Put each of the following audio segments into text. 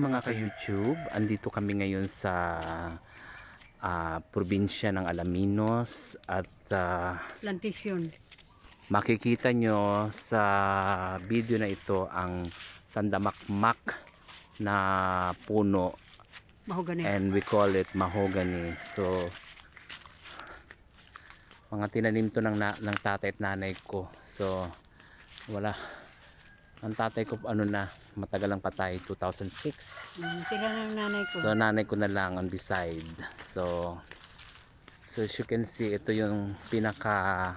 mga ka-YouTube, andito kami ngayon sa probinsya ng Alaminos at Plantation. makikita nyo sa video na ito ang sandamakmak na puno Mahogany. and we call it mahogany. So mga tinanim to ng tatay at nanay ko. So wala, ang tatay ko matagal lang patay, 2006. Tira ng nanay ko. So nanay ko na lang on beside. So as you can see, ito yung pinaka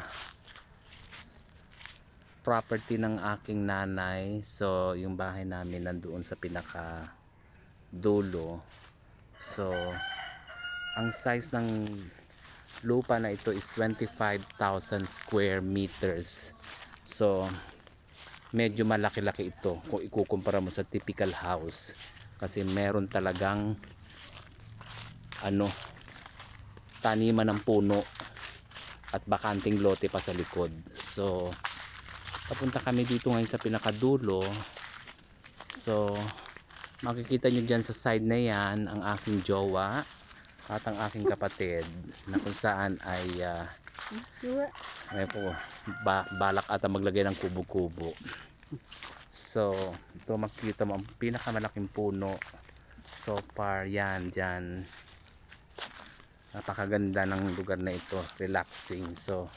property ng aking nanay. So yung bahay namin nandoon sa pinaka dulo. So ang size ng lupa na ito is 25,000 square meters. So medyo malaki-laki ito kung ikukumpara mo sa typical house, kasi meron talagang taniman ng puno at bakanting lote pa sa likod. So papunta kami dito ngayon sa pinakadulo. So makikita nyo dyan sa side na yan ang aking jowa at ang aking kapatid, na kung saan ay balak ata maglagay ng kubo-kubo. So ito makikita mo ang pinakamalaking puno so far. Yan dyan, napakaganda ng lugar na ito, relaxing. So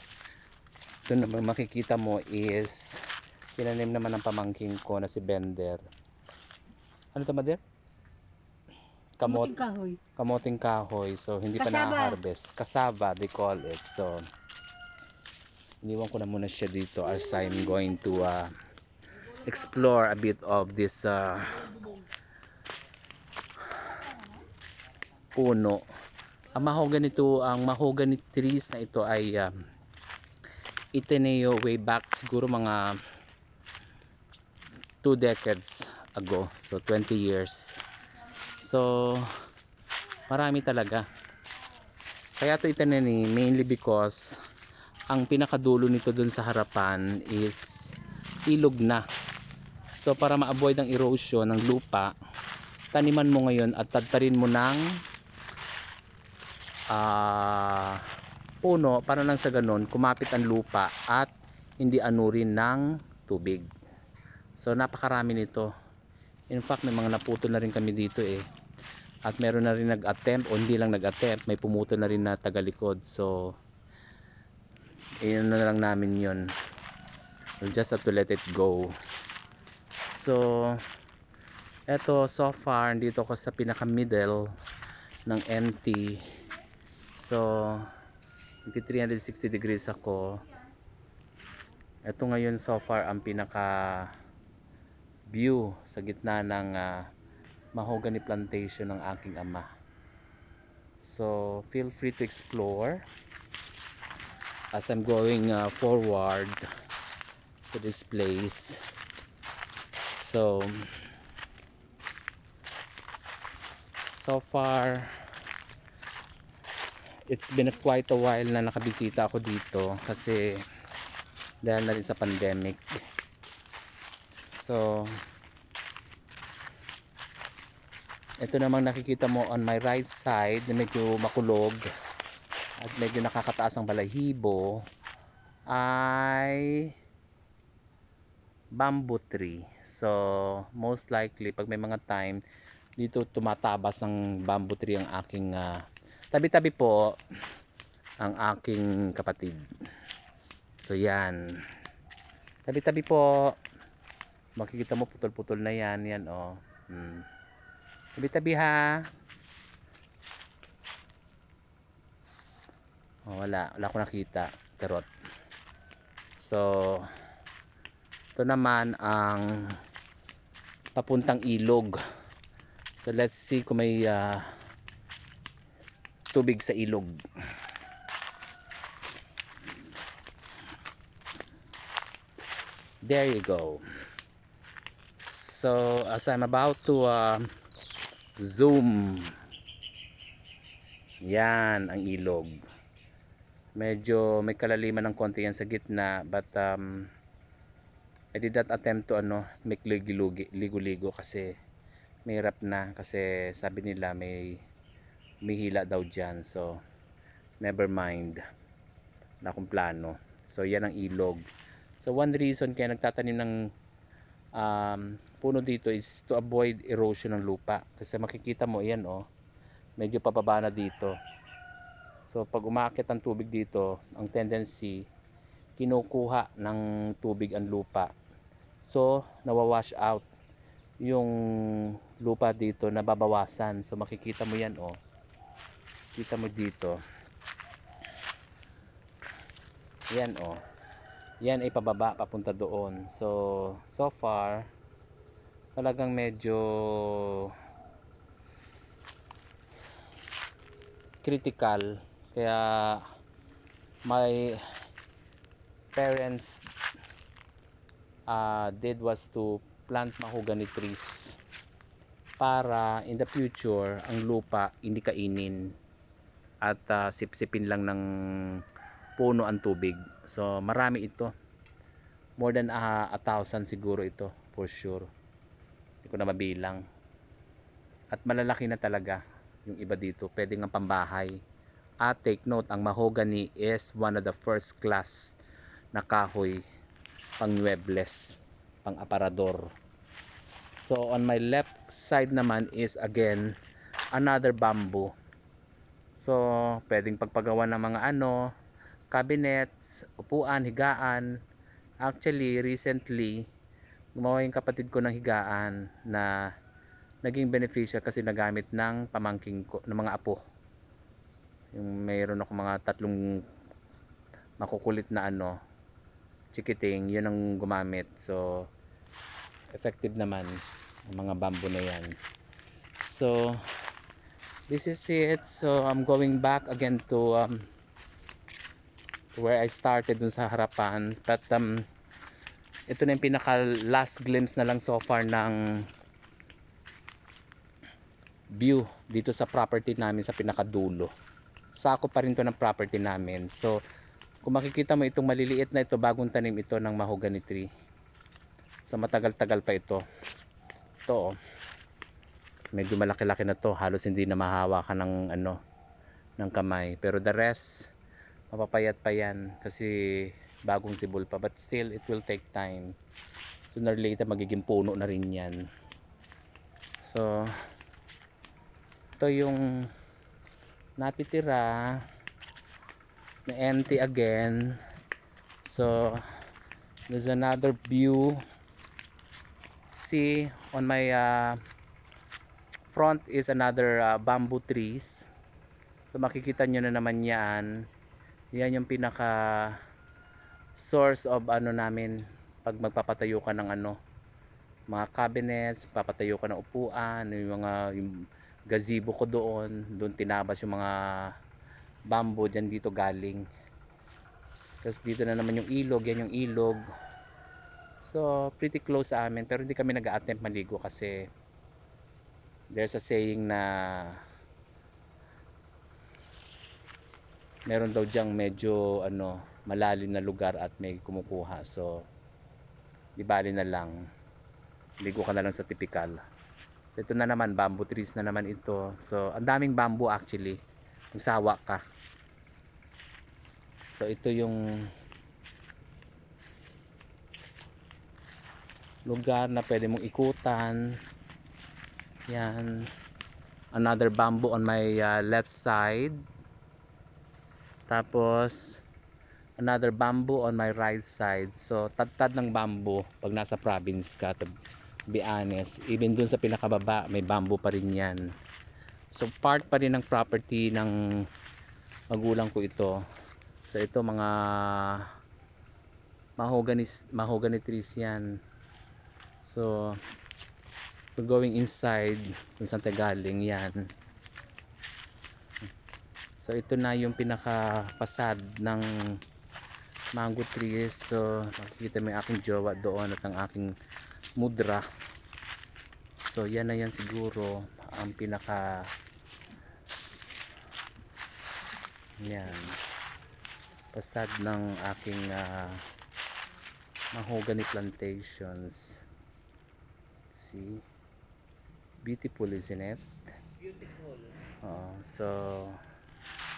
ito naman makikita mo is tinanim naman ng pamangking ko na si Bender. Ano ito, Mader? Kamuting kahoy. Kamuting kahoy. So hindi pa Kasaba. na-harvest. Kasaba they call it. So iniwan ko na muna siya dito as I'm going to explore a bit of this puno. Ang mahogany trees na ito ay itineo way back siguro mga 2 decades ago. So 20 years. So marami talaga. Kaya ito itinanim mainly because ang pinakadulo nito dun sa harapan is ilog na. So para ma-avoid ang erosion ng lupa, taniman mo ngayon at tadtarin mo ng puno para nang sa ganun kumapit ang lupa at hindi anurin ng tubig. So napakarami nito. In fact may mga naputol na rin kami dito at meron na rin nag-attempt, o hindi lang nag-attempt, may pumutol na rin na tagalikod. So yun na lang namin yun, we'll just have to let it go. So eto, so far dito ko sa pinaka middle ng MT. So 360 degrees ako. Ito ngayon so far ang pinaka view sa gitna ng mahogany plantation ng aking ama. So feel free to explore as I'm going forward to this place. So far it's been quite a while na nakabisita ako dito kasi dahil na rin sa pandemic. So ito namang nakikita mo on my right side na medyo makulog at medyo nakakataas ang balahibo ay bamboo tree. So most likely pag may mga time dito tumatabas ng bamboo tree ang aking tabi-tabi po ang aking kapatid. So yan, tabi-tabi po, makikita mo putol-putol na yan tabi-tabi ha. Wala ko nakita, karot. So ito naman ang papuntang ilog. So let's see kung may tubig sa ilog. There you go. So as I'm about to zoom, yan ang ilog. Medyo may kalaliman ng konti yan sa gitna, but I did not attempt to make ligo-ligo kasi mahirap na kasi sabi nila may humihila daw dyan. So never mind, na akong plano. So yan ang ilog. So one reason kaya nagtatanim ng puno dito is to avoid erosion ng lupa, kasi makikita mo yan, oh, medyo pababa na dito. So pag umaakit ang tubig dito, ang tendency kinukuha ng tubig ang lupa, so nawawash out yung lupa dito, nababawasan. So makikita mo yan, oh, kita mo dito yan, oh, yan ay pababa papunta doon. So far talagang medyo critical, kaya my parents did was to plant mahogany trees para in the future ang lupa hindi kainin at sipsipin lang ng puno ang tubig. So marami ito, more than 1,000 siguro ito for sure, hindi ko na mabilang. At malalaki na talaga yung iba dito, pwede nga pambahay. At take note, ang mahogany is one of the first class na kahoy pang muebles, pang aparador. So on my left side naman is again another bamboo. So pwedeng pagpagawa ng mga cabinets, upuan, higaan. Actually recently gumawa yung kapatid ko ng higaan na naging beneficial kasi nagamit ng pamangking ko, ng mga apo. Yung mayroon ako mga 3 makukulit na chikiting, yun ang gumamit. So effective naman ang mga bamboo na yan. So this is it. So I'm going back again to where I started dun sa harapan. But ito na yung pinaka last glimpse na lang so far ng view dito sa property namin sa pinakadulo. Sako pa rin to ng property namin. So kung makikita mo itong maliliit na ito, bagong tanim ito ng mahogany tree. So matagal-tagal pa ito. Ito, medyo malaki-laki na to, halos hindi na mahawakan ng ng kamay. Pero the rest mapapayat pa yan kasi bagong tibol pa, but still it will take time. Sooner or later magiging puno na rin yan. So ito yung natitira na empty again. So there's another view. See, on my front is another bamboo trees. So makikita nyo na naman yan. Yan yung pinaka source of namin pag magpapatayo ka ng mga cabinets, papatayo ka ng upuan, yung gazebo ko doon tinabas yung mga bamboo dyan, dito galing. Tapos dito na naman yung ilog, yan yung ilog. So pretty close sa amin, pero hindi kami nag-a-attempt maligo kasi there's a saying na meron daw dyang medyo malalim na lugar at may kumukuha. So di bali na lang, ligo ka na lang sa typical. So ito na naman, bamboo trees na naman ito. So ang daming bamboo actually, magsawa ka. So ito yung lugar na pwede mong ikutan. Yan, another bamboo on my left side. Tapos another bamboo on my right side. So tad-tad ng bamboo pag nasa province ka, to be honest. Even dun sa pinakababa may bamboo pa rin yan. So part pa rin ng property ng magulang ko ito. So ito mga mahogany trees yan. So going inside kung saan tayo galing yan. So ito na yung pinaka facade ng mango trees. So makikita mo yung aking jowa doon at ang aking mudra. So yan na yan siguro ang pinaka yan facade ng aking mahogany plantations. See, beautiful, isn't it? So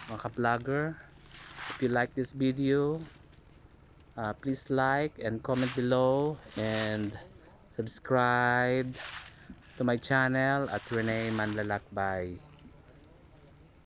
mga ka-vlogger, if you like this video, please like and comment below and subscribe to my channel at Rene Manlalakbay.